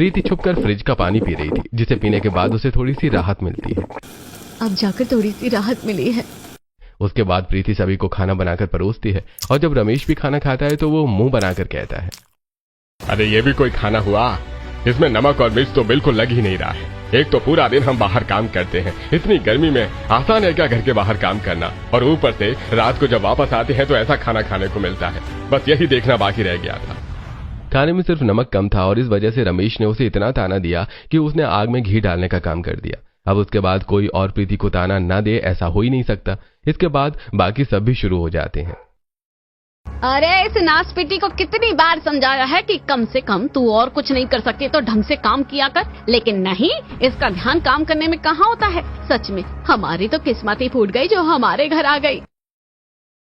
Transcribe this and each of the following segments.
प्रीति छुपकर फ्रिज का पानी पी रही थी, जिसे पीने के बाद उसे थोड़ी सी राहत मिलती है। अब जाकर थोड़ी सी राहत मिली है। उसके बाद प्रीति सभी को खाना बनाकर परोसती है और जब रमेश भी खाना खाता है तो वो मुंह बनाकर कहता है, अरे ये भी कोई खाना हुआ? इसमें नमक और मिर्च तो बिल्कुल लग ही नहीं रहा है। एक तो पूरा दिन हम बाहर काम करते हैं, इतनी गर्मी में आसान है क्या घर के बाहर काम करना? और ऊपर से रात को जब वापस आते हैं तो ऐसा खाना खाने को मिलता है। बस यही देखना बाकी रह गया था। खाने में सिर्फ नमक कम था और इस वजह से रमेश ने उसे इतना ताना दिया कि उसने आग में घी डालने का काम कर दिया। अब उसके बाद कोई और प्रीति को ताना न दे ऐसा हो ही नहीं सकता। इसके बाद बाकी सब भी शुरू हो जाते हैं। अरे इस नासपिटी को कितनी बार समझाया है कि कम से कम तू और कुछ नहीं कर सकती तो ढंग से काम किया कर, लेकिन नहीं, इसका ध्यान काम करने में कहाँ होता है। सच में हमारी तो किस्मत ही फूट गई जो हमारे घर आ गई।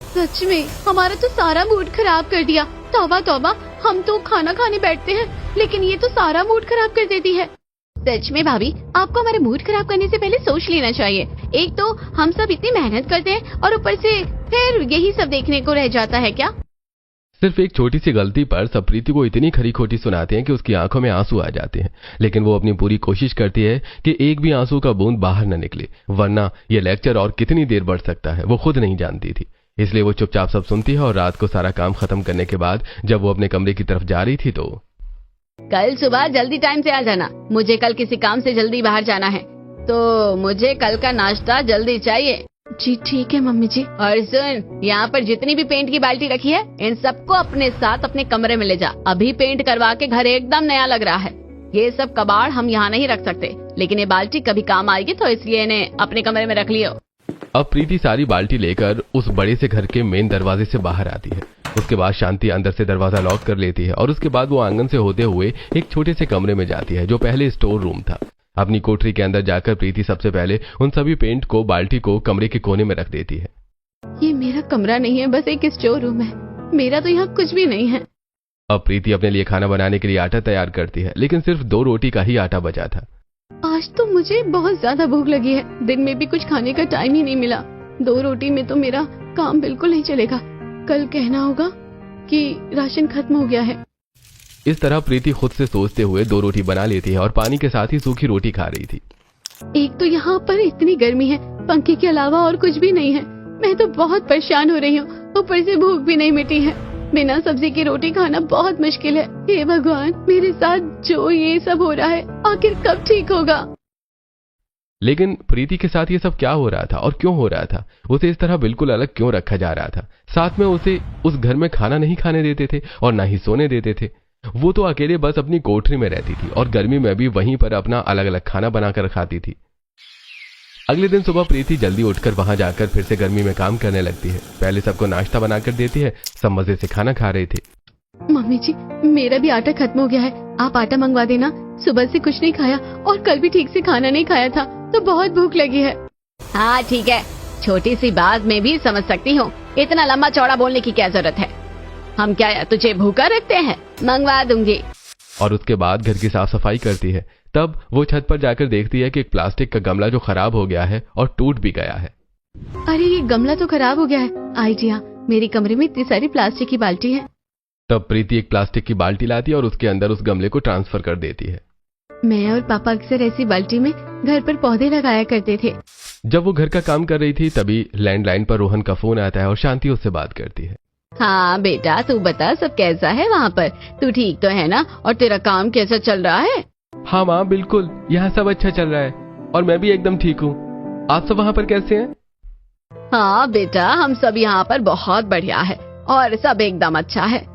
सच में हमारा तो सारा मूड खराब कर दिया। तौबा तौबा, हम तो खाना खाने बैठते हैं लेकिन ये तो सारा मूड खराब कर देती है। सच में भाभी, आपको हमारे मूड खराब करने से पहले सोच लेना चाहिए। एक तो हम सब इतनी मेहनत करते हैं और ऊपर से फिर यही सब देखने को रह जाता है क्या? सिर्फ एक छोटी सी गलती पर सब प्रीति को इतनी खरी खोटी सुनाते हैं कि उसकी आंखों में आंसू आ जाते हैं, लेकिन वो अपनी पूरी कोशिश करती है कि एक भी आंसू का बूंद बाहर न निकले, वरना ये लेक्चर और कितनी देर बढ़ सकता है वो खुद नहीं जानती थी। इसलिए वो चुपचाप सब सुनती है और रात को सारा काम खत्म करने के बाद जब वो अपने कमरे की तरफ जा रही थी तो कल सुबह जल्दी टाइम से आ जाना, मुझे कल किसी काम से जल्दी बाहर जाना है, तो मुझे कल का नाश्ता जल्दी चाहिए। जी ठीक है मम्मी जी। और सुन, यहाँ पर जितनी भी पेंट की बाल्टी रखी है इन सबको अपने साथ अपने कमरे में ले जा। अभी पेंट करवा के घर एकदम नया लग रहा है। ये सब कबाड़ हम यहाँ नहीं रख सकते, लेकिन ये बाल्टी कभी काम आएगी तो इसलिए इन्हें अपने कमरे में रख लियो। अब प्रीति सारी बाल्टी लेकर उस बड़े से घर के मेन दरवाजे से बाहर आती है। उसके बाद शांति अंदर से दरवाजा लॉक कर लेती है और उसके बाद वो आंगन से होते हुए एक छोटे से कमरे में जाती है जो पहले स्टोर रूम था। अपनी कोठरी के अंदर जाकर प्रीति सबसे पहले उन सभी पेंट को बाल्टी को कमरे के कोने में रख देती है। ये मेरा कमरा नहीं है, बस एक स्टोर रूम है। मेरा तो यहाँ कुछ भी नहीं है। अब प्रीति अपने लिए खाना बनाने के लिए आटा तैयार करती है, लेकिन सिर्फ 2 रोटी का ही आटा बचा था। आज तो मुझे बहुत ज्यादा भूख लगी है। दिन में भी कुछ खाने का टाइम ही नहीं मिला। 2 रोटी में तो मेरा काम बिल्कुल नहीं चलेगा। कल कहना होगा कि राशन खत्म हो गया है। इस तरह प्रीति खुद से सोचते हुए 2 रोटी बना लेती है और पानी के साथ ही सूखी रोटी खा रही थी। एक तो यहाँ पर इतनी गर्मी है, पंखे के अलावा और कुछ भी नहीं है। मैं तो बहुत परेशान हो रही हूँ, ऊपर से भूख भी नहीं मिटी है। बिना सब्जी की रोटी खाना बहुत मुश्किल है। हे भगवान, मेरे साथ जो ये सब हो रहा है आखिर कब ठीक होगा? लेकिन प्रीति के साथ ये सब क्या हो रहा था और क्यों हो रहा था? उसे इस तरह बिल्कुल अलग क्यों रखा जा रहा था? साथ में उसे उस घर में खाना नहीं खाने देते थे और ना ही सोने देते थे। वो तो अकेले बस अपनी कोठरी में रहती थी और गर्मी में भी वहीं पर अपना अलग अलग खाना बनाकर खाती थी। अगले दिन सुबह प्रीति जल्दी उठकर वहां जाकर फिर से गर्मी में काम करने लगती है। पहले सबको नाश्ता बनाकर देती है। सब मजे से खाना खा रहे थे। मम्मी जी, मेरा भी आटा खत्म हो गया है, आप आटा मंगवा देना। सुबह से कुछ नहीं खाया और कल भी ठीक से खाना नहीं खाया था, तो बहुत भूख लगी है। हाँ ठीक है, छोटी सी बात में भी समझ सकती हूँ। इतना लंबा चौड़ा बोलने की क्या जरूरत है? हम क्या तुझे भूखा रखते हैं? मंगवा दूंगी। और उसके बाद घर की साफ सफाई करती है। तब वो छत पर जाकर देखती है कि एक प्लास्टिक का गमला जो खराब हो गया है और टूट भी गया है। अरे ये गमला तो खराब हो गया है। आइडिया, मेरे कमरे में इतनी सारी प्लास्टिक की बाल्टी है। तब प्रीति एक प्लास्टिक की बाल्टी लाती है और उसके अंदर उस गमले को ट्रांसफर कर देती है। मैं और पापा अक्सर ऐसी बाल्टी में घर पर पौधे लगाया करते थे। जब वो घर का काम कर रही थी तभी लैंडलाइन पर रोहन का फोन आता है और शांति उससे बात करती है। हाँ बेटा, तू बता, सब कैसा है वहाँ पर? तू ठीक तो है ना? और तेरा काम कैसा चल रहा है? हाँ माँ, बिल्कुल, यहाँ सब अच्छा चल रहा है और मैं भी एकदम ठीक हूँ। आप सब वहाँ पर कैसे हैं? हाँ बेटा, हम सब यहाँ पर बहुत बढ़िया है और सब एकदम अच्छा है।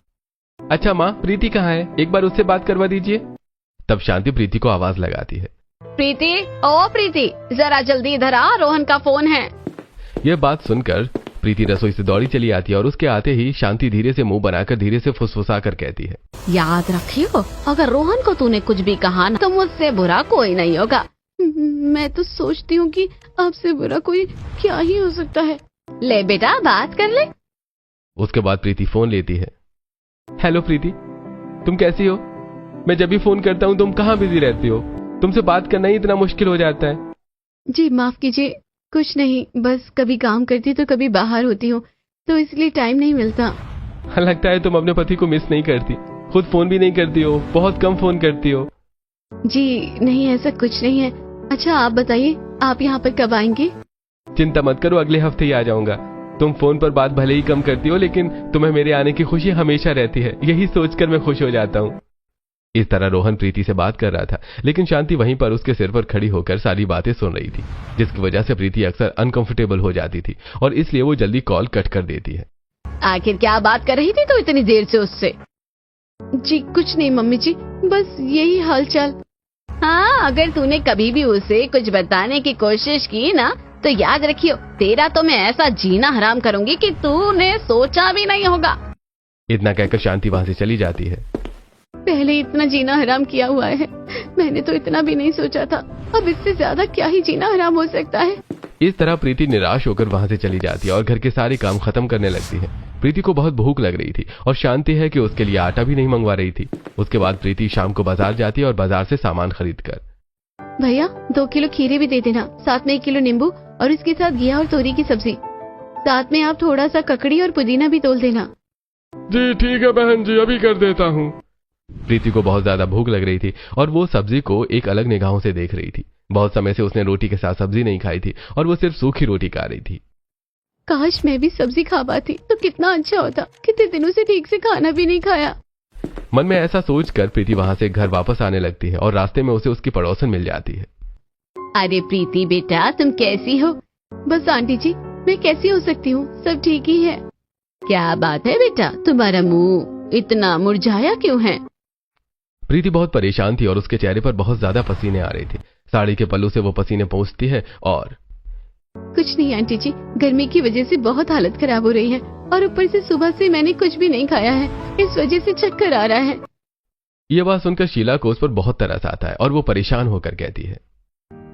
अच्छा माँ, प्रीति कहाँ है? एक बार उससे बात करवा दीजिए। तब शांति प्रीति को आवाज लगाती है। प्रीति, ओ प्रीति, जरा जल्दी इधर आ, रोहन का फोन है। यह बात सुनकर प्रीति रसोई से दौड़ी चली आती है और उसके आते ही शांति धीरे से मुंह बनाकर धीरे से फुसफुसा कर कहती है, याद रखियो, अगर रोहन को तूने कुछ भी कहा ना तो मुझसे बुरा कोई नहीं होगा। मैं तो सोचती हूँ कि आपसे बुरा कोई क्या ही हो सकता है। ले बेटा, बात कर ले। उसके बाद प्रीति फोन लेती है। हेलो प्रीति, तुम कैसी हो? मैं जब भी फोन करता हूँ तुम कहाँ बिजी रहती हो? तुमसे बात करना ही इतना मुश्किल हो जाता है। जी माफ कीजिए, कुछ नहीं, बस कभी काम करती तो कभी बाहर होती हूँ, तो इसलिए टाइम नहीं मिलता। लगता है तुम अपने पति को मिस नहीं करती, खुद फोन भी नहीं करती हो, बहुत कम फोन करती हो। जी नहीं, ऐसा कुछ नहीं है। अच्छा आप बताइए, आप यहाँ पर कब आएंगे? चिंता मत करो, अगले हफ्ते ही आ जाऊंगा। तुम फोन पर बात भले ही कम करती हो, लेकिन तुम्हें मेरे आने की खुशी हमेशा रहती है, यही सोचकर मैं खुश हो जाता हूँ। इस तरह रोहन प्रीति से बात कर रहा था, लेकिन शांति वहीं पर उसके सिर पर खड़ी होकर सारी बातें सुन रही थी, जिसकी वजह से प्रीति अक्सर अनकंफर्टेबल हो जाती थी और इसलिए वो जल्दी कॉल कट कर देती है। आखिर क्या बात कर रही थी तो इतनी देर से उससे? जी कुछ नहीं मम्मी जी, बस यही हालचाल। हाँ, अगर तूने कभी भी उसे कुछ बताने की कोशिश की ना, तो याद रखियो, तेरा तो मैं ऐसा जीना हराम करूंगी कि तूने सोचा भी नहीं होगा। इतना कहकर शांति वहां से चली जाती है। पहले इतना जीना हराम किया हुआ है, मैंने तो इतना भी नहीं सोचा था, अब इससे ज्यादा क्या ही जीना हराम हो सकता है। इस तरह प्रीति निराश होकर वहां से चली जाती है और घर के सारे काम खत्म करने लगती है। प्रीति को बहुत भूख लग रही थी और शांति है कि उसके लिए आटा भी नहीं मंगवा रही थी। उसके बाद प्रीति शाम को बाजार जाती है और बाजार से सामान खरीद कर। भैया 2 किलो खीरे भी दे देना, साथ में 1 किलो नींबू और इसके साथ घिया और तोरी की सब्जी, साथ में आप थोड़ा सा ककड़ी और पुदीना भी तोल देना। जी ठीक है बहन जी, अभी कर देता हूँ। प्रीति को बहुत ज्यादा भूख लग रही थी और वो सब्जी को एक अलग निगाहों से देख रही थी। बहुत समय से उसने रोटी के साथ सब्जी नहीं खाई थी और वो सिर्फ सूखी रोटी खा रही थी। काश मैं भी सब्जी खा पाती तो कितना अच्छा होता, कितने दिनों से ठीक से खाना भी नहीं खाया। मन में ऐसा सोचकर प्रीति वहां से घर वापस आने लगती है और रास्ते में उसे उसकी पड़ोसन मिल जाती है। अरे प्रीति बेटा, तुम कैसी हो? बस आंटी जी, मैं कैसी हो सकती हूँ, सब ठीक ही है। क्या बात है बेटा, तुम्हारा मुंह इतना मुरझाया क्यों है? प्रीति बहुत परेशान थी और उसके चेहरे पर बहुत ज्यादा पसीने आ रहे थे। साड़ी के पल्लू से वो पसीने पोंछती है और कुछ नहीं आंटी जी, गर्मी की वजह से बहुत हालत खराब हो रही है और ऊपर से सुबह से मैंने कुछ भी नहीं खाया है, इस वजह से चक्कर आ रहा है। ये बात सुनकर शीला को उस पर बहुत तरस आता है और वो परेशान होकर कहती है,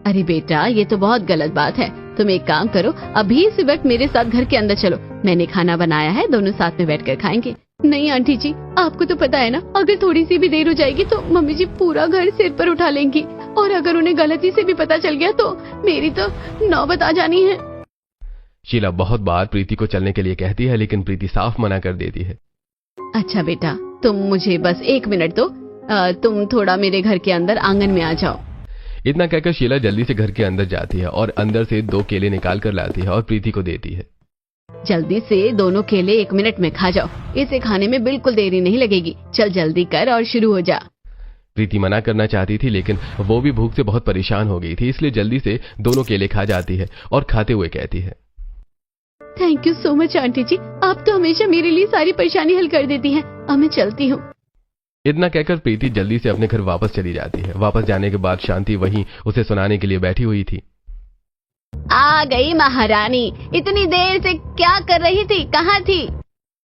अरे बेटा ये तो बहुत गलत बात है, तुम एक काम करो, अभी इस वक्त मेरे साथ घर के अंदर चलो, मैंने खाना बनाया है, दोनों साथ में बैठकर खाएंगे। नहीं आंटी जी, आपको तो पता है ना, अगर थोड़ी सी भी देर हो जाएगी तो मम्मी जी पूरा घर सिर पर उठा लेंगी और अगर उन्हें गलती से भी पता चल गया तो मेरी तो नौबत आ जानी है। शीला बहुत बार प्रीति को चलने के लिए कहती है, लेकिन प्रीति साफ मना कर देती है। अच्छा बेटा, तुम मुझे बस 1 मिनट दो, तुम थोड़ा मेरे घर के अंदर आंगन में आ जाओ। इतना कहकर शीला जल्दी से घर के अंदर जाती है और अंदर से 2 केले निकाल कर लाती है और प्रीति को देती है। जल्दी से दोनों केले 1 मिनट में खा जाओ, इसे खाने में बिल्कुल देरी नहीं लगेगी, चल जल्दी कर और शुरू हो जा। प्रीति मना करना चाहती थी, लेकिन वो भी भूख से बहुत परेशान हो गई थी, इसलिए जल्दी से दोनों केले खा जाती है और खाते हुए कहती है, thank you so much aunty ji, आप तो हमेशा मेरे लिए सारी परेशानी हल कर देती हैं, अब मैं चलती हूँ। इतना कहकर प्रीति जल्दी से अपने घर वापस चली जाती है। वापस जाने के बाद शांति वहीं उसे सुनाने के लिए बैठी हुई थी। आ गई महारानी, इतनी देर से क्या कर रही थी, कहाँ थी?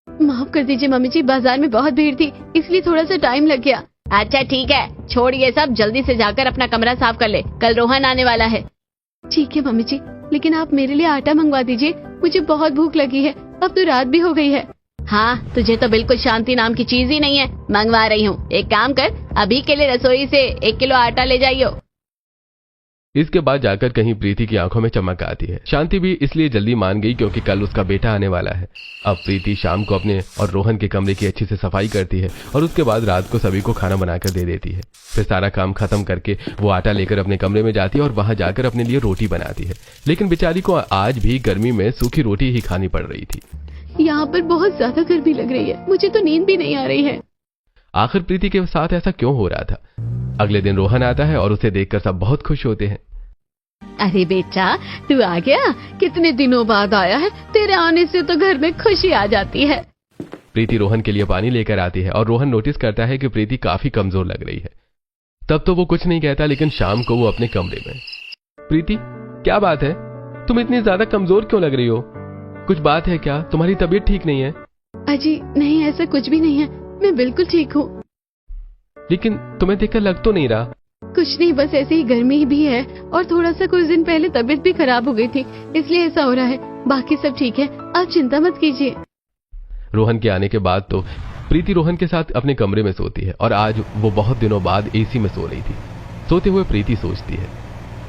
माफ कर दीजिए मम्मी जी, बाजार में बहुत भीड़ थी इसलिए थोड़ा सा टाइम लग गया। अच्छा ठीक है, छोड़ ये सब, जल्दी से जाकर अपना कमरा साफ कर ले, कल रोहन आने वाला है। ठीक है मम्मी जी, लेकिन आप मेरे लिए आटा मंगवा दीजिए, मुझे बहुत भूख लगी है, अब तो रात भी हो गई है। हाँ, तुझे तो बिल्कुल शांति नाम की चीज ही नहीं है, मंगवा रही हूँ। एक काम कर, अभी के लिए रसोई से 1 किलो आटा ले जाइयो। इसके बाद जाकर कहीं प्रीति की आंखों में चमक आती है। शांति भी इसलिए जल्दी मान गई क्योंकि कल उसका बेटा आने वाला है। अब प्रीति शाम को अपने और रोहन के कमरे की अच्छी से सफाई करती है और उसके बाद रात को सभी को खाना बनाकर दे देती है। फिर सारा काम खत्म करके वो आटा लेकर अपने कमरे में जाती है और वहां जाकर अपने लिए रोटी बनाती है, लेकिन बेचारी को आज भी गर्मी में सूखी रोटी ही खानी पड़ रही थी। यहाँ पर बहुत ज्यादा गर्मी लग रही है, मुझे तो नींद भी नहीं आ रही है। आखिर प्रीति के साथ ऐसा क्यों हो रहा था? अगले दिन रोहन आता है और उसे देखकर सब बहुत खुश होते हैं। अरे बेटा, तू आ गया, कितने दिनों बाद आया है, तेरे आने से तो घर में खुशी आ जाती है। प्रीति रोहन के लिए पानी लेकर आती है और रोहन नोटिस करता है कि प्रीति काफी कमजोर लग रही है। तब तो वो कुछ नहीं कहता, लेकिन शाम को वो अपने कमरे में, प्रीति क्या बात है, तुम इतनी ज्यादा कमजोर क्यों लग रही हो? कुछ बात है क्या? तुम्हारी तबीयत ठीक नहीं है? अजी नहीं, ऐसा कुछ भी नहीं है, मैं बिल्कुल ठीक हूँ। लेकिन तुम्हें देखकर लग तो नहीं रहा। कुछ नहीं, बस ऐसे ही गर्मी भी है और थोड़ा सा कुछ दिन पहले तबीयत भी खराब हो गई थी, इसलिए ऐसा हो रहा है, बाकी सब ठीक है, आप चिंता मत कीजिए। रोहन के आने के बाद तो प्रीति रोहन के साथ अपने कमरे में सोती है और आज वो बहुत दिनों बाद एसी में सो रही थी। सोते हुए प्रीति सोचती है,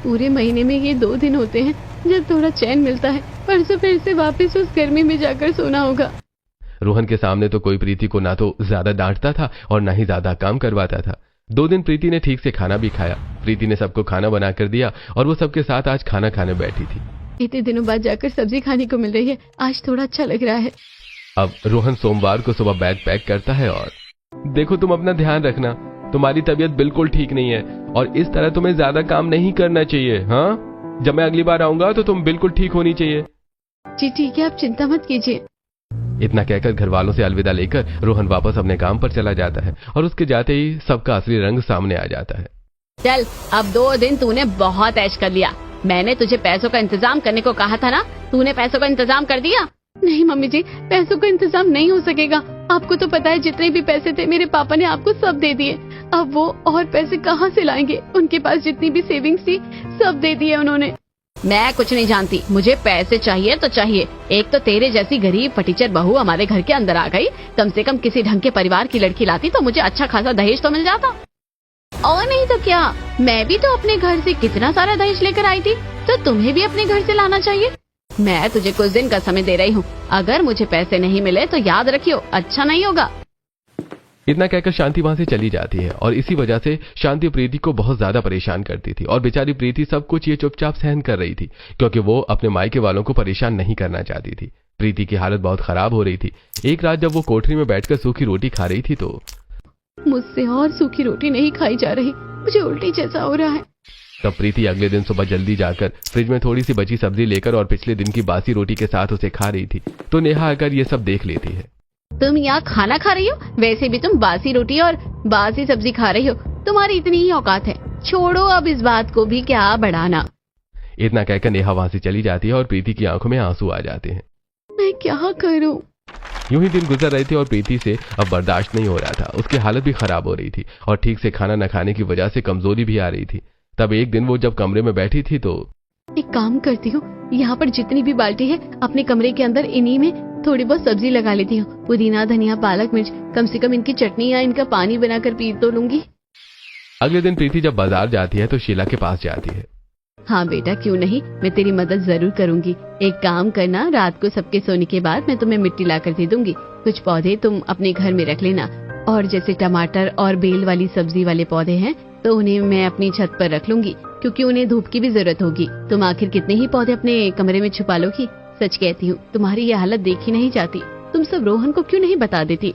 पूरे महीने में ये 2 दिन होते हैं जब थोड़ा चैन मिलता है, परसों फिर से वापस उस गर्मी में जाकर सोना होगा। रोहन के सामने तो कोई प्रीति को ना तो ज्यादा डांटता था और ना ही ज्यादा काम करवाता था। 2 दिन प्रीति ने ठीक से खाना भी खाया। प्रीति ने सबको खाना बना कर दिया और वो सबके साथ आज खाना खाने बैठी थी। इतने दिनों बाद जाकर सब्जी खाने को मिल रही है, आज थोड़ा अच्छा लग रहा है। अब रोहन सोमवार को सुबह बैग पैक करता है और देखो तुम अपना ध्यान रखना, तुम्हारी तबीयत बिल्कुल ठीक नहीं है और इस तरह तुम्हें ज्यादा काम नहीं करना चाहिए। हाँ, जब मैं अगली बार आऊंगा तो तुम बिल्कुल ठीक होनी चाहिए। जी ठीक है, आप चिंता मत कीजिए। इतना कहकर घर वालों से अलविदा लेकर रोहन वापस अपने काम पर चला जाता है और उसके जाते ही सबका असली रंग सामने आ जाता है। चल, अब 2 दिन तूने बहुत ऐश कर लिया। मैंने तुझे पैसों का इंतजाम करने को कहा था ना, तूने पैसों का इंतजाम कर दिया? नहीं मम्मी जी, पैसों का इंतजाम नहीं हो सकेगा। आपको तो पता है जितने भी पैसे थे मेरे पापा ने आपको सब दे दिए। अब वो और पैसे कहाँ से लाएंगे? उनके पास जितनी भी सेविंग्स थी सब दे दिए उन्होंने। मैं कुछ नहीं जानती, मुझे पैसे चाहिए तो चाहिए। एक तो तेरे जैसी गरीब फटीचर बहू हमारे घर के अंदर आ गई, कम से कम किसी ढंग के परिवार की लड़की लाती तो मुझे अच्छा खासा दहेज तो मिल जाता। और नहीं तो क्या, मैं भी तो अपने घर से कितना सारा दहेज लेकर आई थी, तो तुम्हें भी अपने घर से लाना चाहिए। मैं तुझे कुछ दिन का समय दे रही हूँ, अगर मुझे पैसे नहीं मिले तो याद रखियो, अच्छा नहीं होगा। इतना कहकर शांति वहां से चली जाती है और इसी वजह से शांति प्रीति को बहुत ज्यादा परेशान करती थी और बेचारी प्रीति सब कुछ ये चुपचाप सहन कर रही थी क्योंकि वो अपने मायके वालों को परेशान नहीं करना चाहती थी। प्रीति की हालत बहुत खराब हो रही थी। एक रात जब वो कोठरी में बैठकर सूखी रोटी खा रही थी तो मुझसे और सूखी रोटी नहीं खाई जा रही, मुझे उल्टी जैसा हो रहा है। तब प्रीति अगले दिन सुबह जल्दी जाकर फ्रिज में थोड़ी सी बची सब्जी लेकर और पिछले दिन की बासी रोटी के साथ उसे खा रही थी तो नेहा आकर ये सब देख लेती है। तुम यहाँ खाना खा रही हो, वैसे भी तुम बासी रोटी और बासी सब्जी खा रही हो, तुम्हारी इतनी ही औकात है। छोड़ो अब इस बात को भी, क्या बढ़ाना। इतना कहकर नेहा वहां से चली जाती है और प्रीति की आंखों में आंसू आ जाते हैं। मैं क्या करूं? यूं ही दिन गुजर रहे थे और प्रीति से अब बर्दाश्त नहीं हो रहा था। उसकी हालत भी खराब हो रही थी और ठीक से खाना न खाने की वजह से कमजोरी भी आ रही थी। तब एक दिन वो जब कमरे में बैठी थी तो एक काम करती हूँ, यहाँ पर जितनी भी बाल्टी है अपने कमरे के अंदर इन्हीं में थोड़ी बहुत सब्जी लगा लेती हूँ। पुदीना, धनिया, पालक, मिर्च, कम से कम इनकी चटनी या इनका पानी बनाकर पी तो लूंगी। अगले दिन प्रीति जब बाजार जाती है तो शीला के पास जाती है। हाँ बेटा, क्यों नहीं, मैं तेरी मदद जरूर करूंगी। एक काम करना, रात को सबके सोने के बाद मैं तुम्हें मिट्टी ला कर दे दूंगी। कुछ पौधे तुम अपने घर में रख लेना और जैसे टमाटर और बेल वाली सब्जी वाले पौधे हैं तो उन्हें मैं अपनी छत पर रख लूंगी क्योंकि उन्हें धूप की भी जरूरत होगी। तुम आखिर कितने ही पौधे अपने कमरे में छुपा लोगी। सच कहती हूँ, तुम्हारी ये हालत देखी नहीं जाती। तुम सब रोहन को क्यों नहीं बता देती?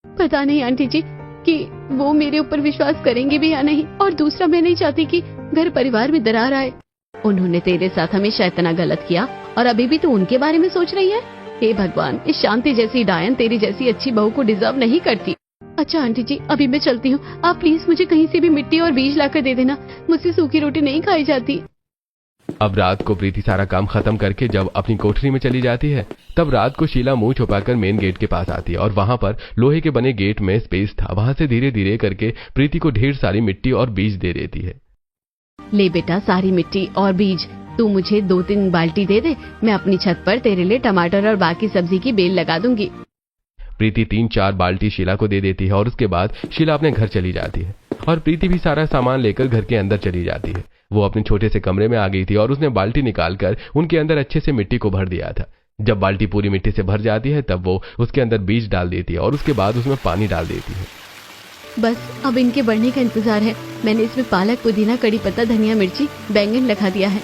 पता नहीं आंटी जी कि वो मेरे ऊपर विश्वास करेंगे भी या नहीं, और दूसरा मैं नहीं चाहती कि घर परिवार में दरार आए। उन्होंने तेरे साथ हमेशा इतना गलत किया और अभी भी तू उनके बारे में सोच रही है। हे भगवान, इस शांति जैसी डायन तेरी जैसी अच्छी बहू को डिजर्व नहीं करती। अच्छा आंटी जी, अभी मैं चलती हूँ। आप प्लीज मुझे कहीं से भी मिट्टी और बीज लाकर दे देना, मुझसे सूखी रोटी नहीं खाई जाती। अब रात को प्रीति सारा काम खत्म करके जब अपनी कोठरी में चली जाती है तब रात को शीला मुंह छुपाकर मेन गेट के पास आती है और वहां पर लोहे के बने गेट में स्पेस था। वहां से धीरे धीरे करके प्रीति को ढेर सारी मिट्टी और बीज दे देती है। ले बेटा, सारी मिट्टी और बीज तू मुझे 2-3 बाल्टी दे दे, मैं अपनी छत पर तेरे लिए टमाटर और बाकी सब्जी की बेल लगा दूंगी। प्रीति 3-4 बाल्टी शीला को दे देती है और उसके बाद शीला अपने घर चली जाती है और प्रीति भी सारा सामान लेकर घर के अंदर चली जाती है। वो अपने छोटे से कमरे में आ गई थी और उसने बाल्टी निकालकर उनके अंदर अच्छे से मिट्टी को भर दिया था। जब बाल्टी पूरी मिट्टी से भर जाती है तब वो उसके अंदर बीज डाल देती है और उसके बाद उसमें पानी डाल देती है। बस अब इनके बढ़ने का इंतजार है। मैंने इसमें पालक, पुदीना, कड़ी पत्ता, धनिया, मिर्ची, बैंगन लगा दिया है।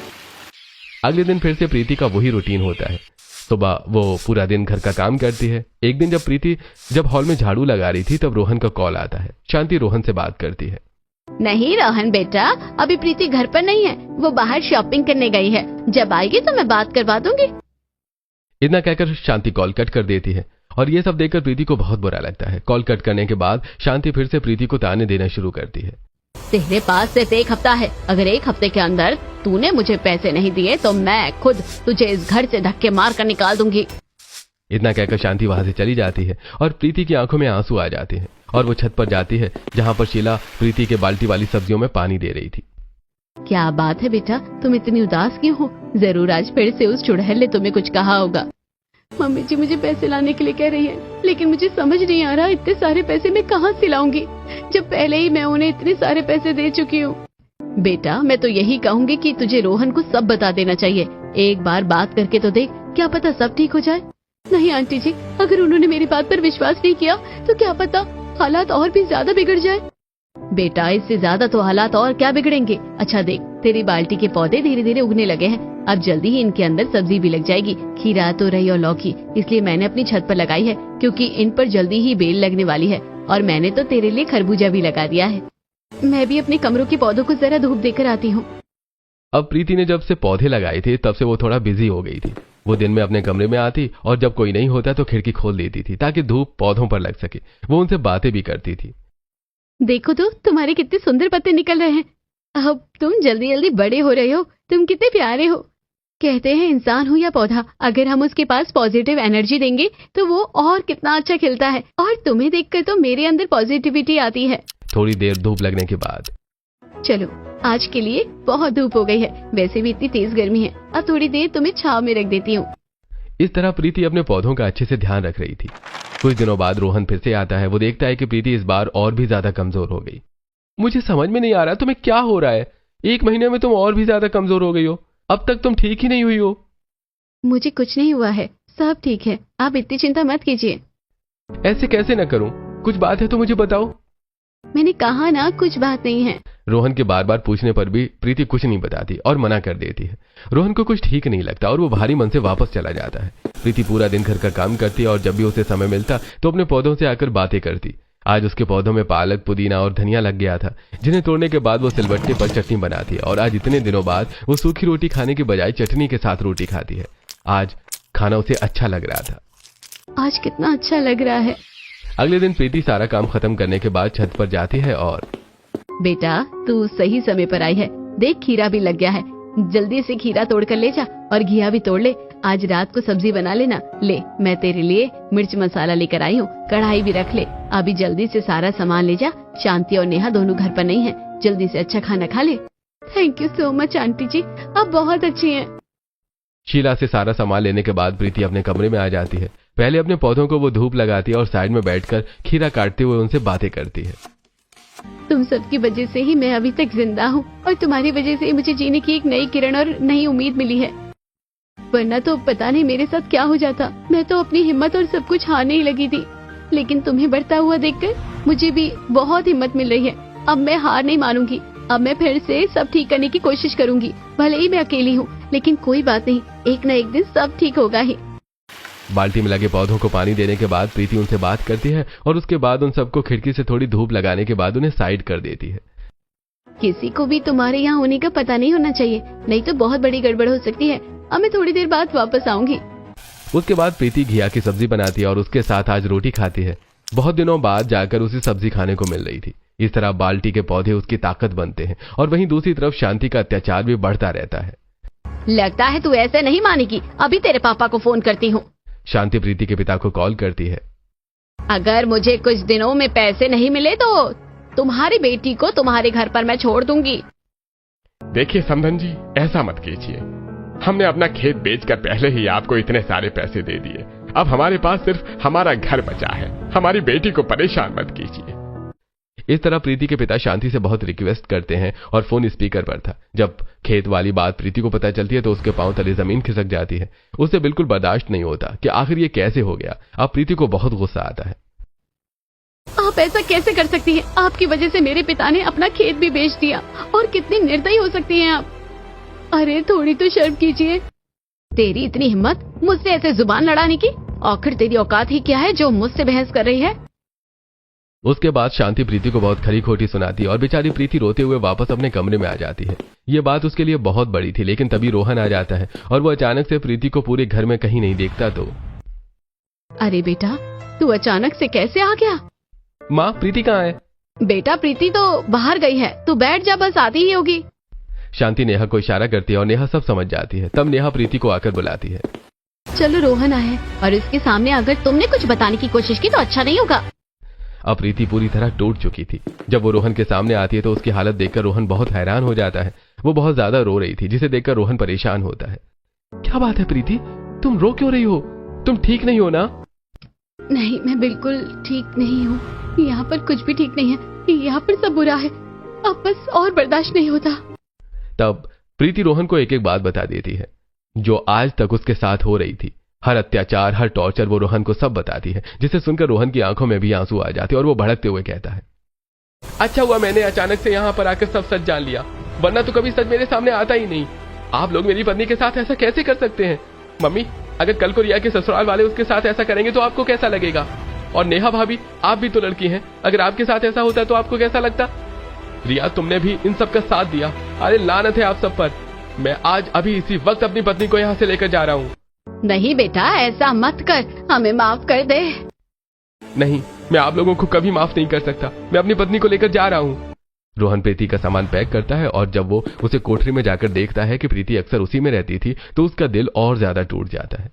अगले दिन फिर से प्रीति का वही रूटीन होता है। सुबह वो पूरा दिन घर का काम करती है। एक दिन जब प्रीति हॉल में झाड़ू लगा रही थी तब रोहन का कॉल आता है। शांति रोहन से बात करती है। नहीं रोहन बेटा, अभी प्रीति घर पर नहीं है, वो बाहर शॉपिंग करने गई है। जब आएगी तो मैं बात करवा दूंगी। इतना कहकर शांति कॉल कट कर देती है और ये सब देखकर प्रीति को बहुत बुरा लगता है। कॉल कट करने के बाद शांति फिर से प्रीति को ताने देना शुरू करती है। तेरे पास सिर्फ 1 हफ्ता है, अगर 1 हफ्ते के अंदर तूने मुझे पैसे नहीं दिए तो मैं खुद तुझे इस घर से धक्के मार कर निकाल दूंगी। इतना कहकर शांति वहां से चली जाती है और प्रीति की आंखों में आंसू आ जाते हैं और वो छत पर जाती है जहां पर शीला प्रीति के बाल्टी वाली सब्जियों में पानी दे रही थी। क्या बात है बेटा, तुम इतनी उदास क्यों हो? जरूर आज फिर से उस चुड़ैल ने तुम्हें कुछ कहा होगा। मम्मी जी मुझे पैसे लाने के लिए कह रही है, लेकिन मुझे समझ नहीं आ रहा इतने सारे पैसे मैं कहाँ से लाऊंगी, जब पहले ही मैं उन्हें इतने सारे पैसे दे चुकी हूँ। बेटा मैं तो यही कहूँगी कि तुझे रोहन को सब बता देना चाहिए। एक बार बात करके तो देख, क्या पता सब ठीक हो जाए। नहीं आंटी जी, अगर उन्होंने मेरी बात पर विश्वास नहीं किया तो क्या पता हालात और भी ज्यादा बिगड़ जाए। बेटा इससे ज्यादा तो हालात और क्या बिगड़ेंगे। अच्छा देख, तेरी बाल्टी के पौधे धीरे धीरे उगने लगे हैं। अब जल्दी ही इनके अंदर सब्जी भी लग जाएगी, खीरा, तोरई और लौकी। इसलिए मैंने अपनी छत पर लगाई है, क्योंकि इन पर जल्दी ही बेल लगने वाली है। और मैंने तो तेरे लिए खरबूजा भी लगा दिया है। मैं भी अपने कमरों के पौधों को जरा धूप देकर आती हूँ। अब प्रीति ने जब से पौधे लगाए थे तब से वो थोड़ा बिजी हो गई थी। वो दिन में अपने कमरे में आती और जब कोई नहीं होता तो खिड़की खोल देती थी ताकि धूप पौधों पर लग सके। वो उनसे बातें भी करती थी। देखो तो तुम्हारे कितने सुंदर पत्ते निकल रहे हैं। अब तुम जल्दी जल्दी बड़े हो रहे हो। तुम कितने प्यारे हो। कहते हैं इंसान हो या पौधा, अगर हम उसके पास पॉजिटिव एनर्जी देंगे तो वो और कितना अच्छा खिलता है। और तुम्हें देखकर तो मेरे अंदर पॉजिटिविटी आती है। थोड़ी देर धूप लगने के बाद, चलो आज के लिए बहुत धूप हो गई है, वैसे भी इतनी तेज गर्मी है। अब थोड़ी देर तुम्हें छाव में रख देती हूँ। इस तरह प्रीति अपने पौधों का अच्छे से ध्यान रख रही थी। कुछ दिनों बाद रोहन फिर से आता है। वो देखता है कि प्रीति इस बार और भी ज्यादा कमजोर हो गई। मुझे समझ में नहीं आ रहा तुम्हें क्या हो रहा है। 1 महीने में तुम और भी ज्यादा कमजोर हो गई हो। अब तक तुम ठीक ही नहीं हुई हो। मुझे कुछ नहीं हुआ है, सब ठीक है। आप इतनी चिंता मत कीजिए। ऐसे कैसे न करूं, कुछ बात है तो मुझे बताओ। मैंने कहा ना कुछ बात नहीं है। रोहन के बार बार पूछने पर भी प्रीति कुछ नहीं बताती और मना कर देती है। रोहन को कुछ ठीक नहीं लगता और वो भारी मन से वापस चला जाता है। प्रीति पूरा दिन घर का काम करती और जब भी उसे समय मिलता तो अपने पौधों से आकर बातें करती। आज उसके पौधों में पालक, पुदीना और धनिया लग गया था, जिन्हें तोड़ने के बाद वो सिलबट्टे पर चटनी बनाती है। और आज इतने दिनों बाद वो सूखी रोटी खाने के बजाय चटनी के साथ रोटी खाती है। आज खाना उसे अच्छा लग रहा था। आज कितना अच्छा लग रहा है। अगले दिन प्रीति सारा काम खत्म करने के बाद छत पर जाती है और बेटा तू सही समय पर आई है। देख खीरा भी लग गया है, जल्दी से खीरा तोड़ कर ले जा और घिया भी तोड़ ले। आज रात को सब्जी बना लेना। ले मैं तेरे लिए मिर्च मसाला लेकर आई हूँ, कढ़ाई भी रख ले। अभी जल्दी से सारा सामान ले जा। शांति और नेहा दोनों घर पर नहीं है, जल्दी से अच्छा खाना खा ले। Thank you so much aunty ji, आप बहुत अच्छी हैं। शीला से सारा सामान लेने के बाद प्रीति अपने कमरे में आ जाती है। पहले अपने पौधों को वो धूप लगाती है और साइड में बैठकर खीरा काटते हुए उनसे बातें करती है। तुम सबकी वजह से ही मैं अभी तक जिंदा हूँ और तुम्हारी वजह से ही मुझे जीने की एक नई किरण और नई उम्मीद मिली है। वरना तो पता नहीं मेरे साथ क्या हो जाता। मैं तो अपनी हिम्मत और सब कुछ हारने ही लगी थी, लेकिन तुम्हें बढ़ता हुआ देखकर मुझे भी बहुत हिम्मत मिल रही है। अब मैं हार नहीं मानूंगी। अब मैं फिर से सब ठीक करने की कोशिश करूंगी। भले ही मैं अकेली हूँ, लेकिन कोई बात नहीं, एक न एक दिन सब ठीक होगा ही। बाल्टी में लगे पौधों को पानी देने के बाद प्रीति उनसे बात करती है और उसके बाद उन सबको खिड़की से थोड़ी धूप लगाने के बाद उन्हें साइड कर देती है। किसी को भी तुम्हारे यहाँ होने का पता नहीं होना चाहिए, नहीं तो बहुत बड़ी गड़बड़ हो सकती है। अब मैं थोड़ी देर बाद वापस आऊंगी। उसके बाद प्रीति घिया की सब्जी बनाती है और उसके साथ आज रोटी खाती है। बहुत दिनों बाद जाकर उसे सब्जी खाने को मिल रही थी। इस तरह बाल्टी के पौधे उसकी ताकत बनते हैं और वहीं दूसरी तरफ शांति का अत्याचार भी बढ़ता रहता है। लगता है तू ऐसे नहीं मानेगी, अभी तेरे पापा को फोन करती हूँ। शांति प्रीति के पिता को कॉल करती है। अगर मुझे कुछ दिनों में पैसे नहीं मिले तो तुम्हारी बेटी को तुम्हारे घर पर मैं छोड़ दूंगी। देखिए समधन जी, ऐसा मत कीजिए। हमने अपना खेत बेचकर पहले ही आपको इतने सारे पैसे दे दिए। अब हमारे पास सिर्फ हमारा घर बचा है। हमारी बेटी को परेशान मत कीजिए। इस तरह प्रीति के पिता शांति से बहुत रिक्वेस्ट करते हैं और फोन स्पीकर पर था। जब खेत वाली बात प्रीति को पता चलती है तो उसके पांव तले जमीन खिसक जाती है। उसे बिल्कुल बर्दाश्त नहीं होता कि आखिर ये कैसे हो गया। अब प्रीति को बहुत गुस्सा आता है। आप ऐसा कैसे कर सकती हैं? आपकी वजह से मेरे पिता ने अपना खेत भी बेच दिया। और कितनी निर्दयी हो सकती हैं आप। अरे थोड़ी तो शर्म कीजिए। तेरी इतनी हिम्मत मुझसे ऐसे जुबान लड़ाने की? आखिर तेरी औकात ही क्या है जो मुझसे बहस कर रही है? उसके बाद शांति प्रीति को बहुत खरी खोटी सुनाती है और बेचारी प्रीति रोते हुए वापस अपने कमरे में आ जाती है। ये बात उसके लिए बहुत बड़ी थी, लेकिन तभी रोहन आ जाता है और वो अचानक से प्रीति को पूरे घर में कहीं नहीं देखता तो। अरे बेटा, तू अचानक से कैसे आ गया? माँ, प्रीति कहाँ है? बेटा प्रीति तो बाहर गई है, तू बैठ जा, बस आती ही होगी। शांति नेहा को इशारा करती है और नेहा सब समझ जाती है। तब नेहा प्रीति को आकर बुलाती है। चलो रोहन आया है और इसके सामने अगर तुमने कुछ बताने की कोशिश की तो अच्छा नहीं होगा। अब प्रीति पूरी तरह टूट चुकी थी। जब वो रोहन के सामने आती है तो उसकी हालत देखकर रोहन बहुत हैरान हो जाता है। वो बहुत ज्यादा रो रही थी, जिसे देखकर रोहन परेशान होता है। क्या बात है प्रीति, तुम रो क्यों रही हो? तुम ठीक नहीं हो ना? नहीं, मैं बिल्कुल ठीक नहीं हूँ। यहाँ पर कुछ भी ठीक नहीं है। यहाँ पर सब बुरा है। अब बस और बर्दाश्त नहीं होता। तब प्रीति रोहन को एक एक बात बता देती है जो आज तक उसके साथ हो रही थी। हर अत्याचार, हर टॉर्चर वो रोहन को सब बताती है, जिसे सुनकर रोहन की आंखों में भी आंसू आ जाते और वो भड़कते हुए कहता है, अच्छा हुआ मैंने अचानक से यहाँ पर आकर सब सच जान लिया, वरना तो कभी सच मेरे सामने आता ही नहीं। आप लोग मेरी पत्नी के साथ ऐसा कैसे कर सकते हैं? मम्मी, अगर कल को रिया के ससुराल वाले उसके साथ ऐसा करेंगे तो आपको कैसा लगेगा? और नेहा भाभी, आप भी तो लड़की हैं, अगर आपके साथ ऐसा होता तो आपको कैसा लगता? रिया, तुमने भी इन सब का साथ दिया। अरे लानत है आप सब पर। मैं आज अभी इसी वक्त अपनी पत्नी को यहाँ से लेकर जा रहा हूँ। नहीं बेटा, ऐसा मत कर, हमें माफ कर दे। नहीं, मैं आप लोगों को कभी माफ नहीं कर सकता। मैं अपनी पत्नी को लेकर जा रहा हूँ। रोहन प्रीति का सामान पैक करता है और जब वो उसे कोठरी में जाकर देखता है कि प्रीति अक्सर उसी में रहती थी तो उसका दिल और ज्यादा टूट जाता है।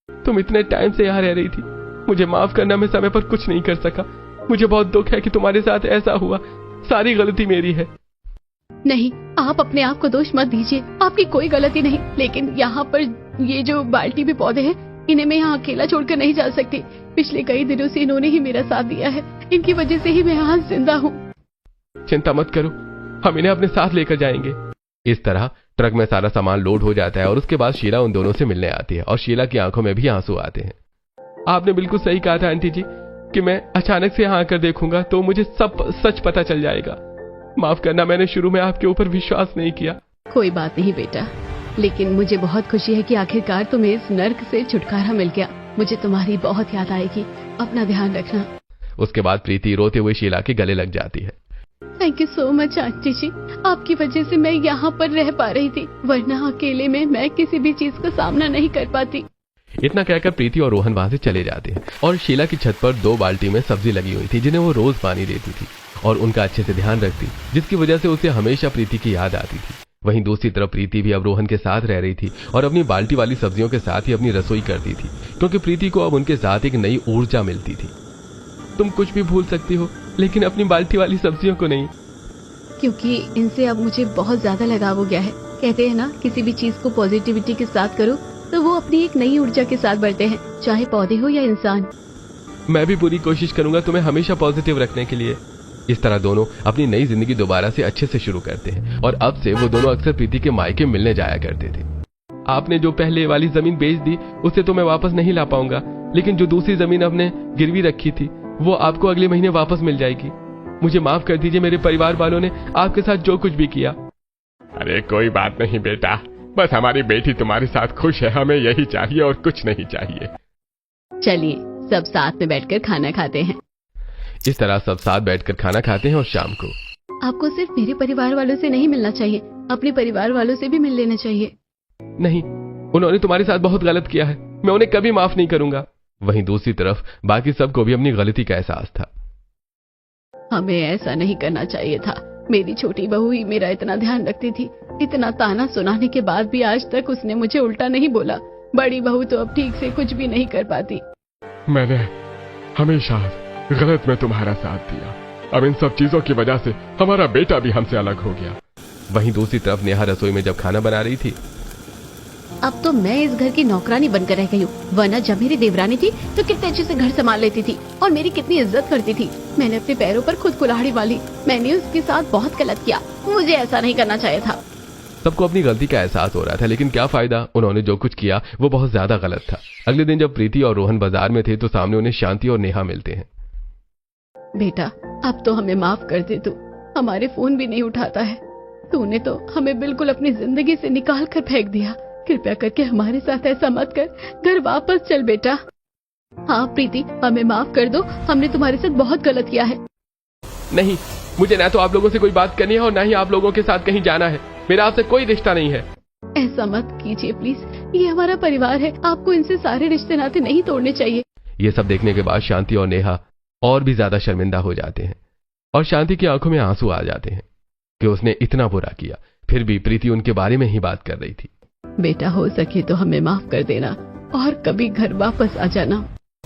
तुम इतने टाइम से यहाँ रह रही थी, मुझे माफ करना, मैं समय पर कुछ नहीं कर सका। मुझे बहुत दुख है कि तुम्हारे साथ ऐसा हुआ, सारी गलती मेरी है। नहीं, आप अपने आप को दोष मत दीजिए, आपकी कोई गलती नहीं। लेकिन यहाँ पर ये जो बाल्टी में पौधे हैं, इन्हें मैं यहाँ अकेला छोड़कर नहीं जा सकती। पिछले कई दिनों से इन्होंने ही मेरा साथ दिया है, इनकी वजह से ही मैं यहाँ जिंदा हूँ। चिंता मत करो, हम इन्हें अपने साथ लेकर जाएंगे। इस तरह ट्रक में सारा सामान लोड हो जाता है और उसके बाद शीला उन दोनों से मिलने आती है और शीला की आंखों में भी आंसू आते हैं। आपने बिल्कुल सही कहा था आंटी जी कि मैं अचानक से यहाँ आकर देखूंगा तो मुझे सब सच पता चल जाएगा। माफ करना, मैंने शुरू में आपके ऊपर विश्वास नहीं किया। कोई बात नहीं बेटा, लेकिन मुझे बहुत खुशी है कि आखिरकार तुम्हें इस नर्क से छुटकारा मिल गया। मुझे तुम्हारी बहुत याद आएगी, अपना ध्यान रखना। उसके बाद प्रीति रोते हुए शीला के गले लग जाती है। Thank you so much aunty ji, आपकी वजह से मैं यहाँ पर रह पा रही थी, वरना अकेले में मैं किसी भी चीज का सामना नहीं कर पाती। इतना कहकर प्रीति और रोहन वहां से चले जाते हैं और शीला की छत पर 2 बाल्टी में सब्जी लगी हुई थी जिन्हें वो रोज पानी देती थी और उनका अच्छे से ध्यान रखती, जिसकी वजह से उसे हमेशा प्रीति की याद आती थी। वहीं दूसरी तरफ प्रीति भी अब रोहन के साथ रह रही थी और अपनी बाल्टी वाली सब्जियों के साथ ही अपनी रसोई करती थी, क्योंकि प्रीति को अब उनके साथ एक नई ऊर्जा मिलती थी। तुम कुछ भी भूल सकती हो, लेकिन अपनी बाल्टी वाली सब्जियों को नहीं, क्योंकि इनसे अब मुझे बहुत ज्यादा लगाव हो गया है। कहते हैं ना, किसी भी चीज को पॉजिटिविटी के साथ करो तो वो अपनी एक नई ऊर्जा के साथ बढ़ते हैं, चाहे पौधे हो या इंसान। मैं भी पूरी कोशिश करूंगा तुम्हें हमेशा पॉजिटिव रखने के लिए। इस तरह दोनों अपनी नई जिंदगी दोबारा से अच्छे से शुरू करते हैं और अब से वो दोनों अक्सर प्रीति के मायके मिलने जाया करते थे। आपने जो पहले वाली जमीन बेच दी उसे तो मैं वापस नहीं ला पाऊंगा, लेकिन जो दूसरी जमीन आपने गिरवी रखी थी वो आपको अगले महीने वापस मिल जाएगी। मुझे माफ कर दीजिए, मेरे परिवार वालों ने आपके साथ जो कुछ भी किया। अरे कोई बात नहीं बेटा, बस हमारी बेटी तुम्हारे साथ खुश है, हमें यही चाहिए और कुछ नहीं चाहिए। चलिए सब साथ में बैठकर खाना खाते हैं। इस तरह सब साथ बैठकर खाना खाते हैं और शाम को आपको सिर्फ मेरे परिवार वालों से नहीं मिलना चाहिए, अपने परिवार वालों से भी मिल लेना चाहिए। नहीं, उन्होंने तुम्हारे साथ बहुत गलत किया है, मैं उन्हें कभी माफ नहीं करूंगा। वहीं दूसरी तरफ बाकी सबको भी अपनी गलती का एहसास था। हमें ऐसा नहीं करना चाहिए था। मेरी छोटी बहू ही मेरा इतना ध्यान रखती थी, इतना ताना सुनाने के बाद भी आज तक उसने मुझे उल्टा नहीं बोला। बड़ी बहू तो अब ठीक से कुछ भी नहीं कर पाती। मैंने हमेशा गलत में तुम्हारा साथ दिया, अब इन सब चीजों की वजह से हमारा बेटा भी हमसे अलग हो गया। वहीं दूसरी तरफ नेहा रसोई में जब खाना बना रही थी, अब तो मैं इस घर की नौकरानी बनकर रह गई हूँ, वरना जब मेरी देवरानी थी तो कितने अच्छे से घर संभाल लेती थी और मेरी कितनी इज्जत करती थी। मैंने अपने पैरों पर खुद कुल्हाड़ी वाली, मैंने उसके साथ बहुत गलत किया, मुझे ऐसा नहीं करना चाहिए था। सबको अपनी गलती का एहसास हो रहा था, लेकिन क्या फायदा, उन्होंने जो कुछ किया वो बहुत ज्यादा गलत था। अगले दिन जब प्रीति और रोहन बाजार में थे तो सामने उन्हें शांति और नेहा मिलते हैं। बेटा, अब तो हमें माफ कर दे, तू हमारे फोन भी नहीं उठाता है, तूने तो हमें बिल्कुल अपनी जिंदगी से निकाल कर फेंक दिया। कृपया करके हमारे साथ ऐसा मत कर, घर वापस चल बेटा। हाँ प्रीति, हमें माफ कर दो, हमने तुम्हारे साथ बहुत गलत किया है। नहीं, मुझे ना तो आप लोगों से कोई बात करनी है और ना ही आप लोगों के साथ कहीं जाना है, मेरा आपसे कोई रिश्ता नहीं है। ऐसा मत कीजिए प्लीज, ये हमारा परिवार है, आपको इनसे सारे रिश्ते नाते नहीं तोड़ने चाहिए। ये सब देखने के बाद शांति और नेहा और भी ज्यादा शर्मिंदा हो जाते हैं और शांति की आंखों में आंसू आ जाते हैं कि उसने इतना बुरा किया, फिर भी प्रीति उनके बारे में ही बात कर रही थी। बेटा, हो सके तो हमें माफ कर देना और कभी घर वापस आ जाना।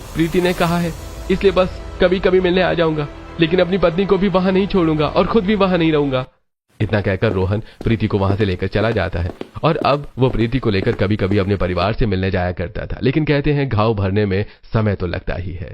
प्रीति ने कहा है, इसलिए बस कभी कभी मिलने आ जाऊंगा, लेकिन अपनी पत्नी को भी वहां नहीं छोड़ूंगा और खुद भी वहां नहीं रहूंगा। इतना कहकर रोहन प्रीति को वहां से लेकर चला जाता है और अब वो प्रीति को लेकर कभी कभी अपने परिवार से मिलने जाया करता था, लेकिन कहते हैं घाव भरने में समय तो लगता ही है।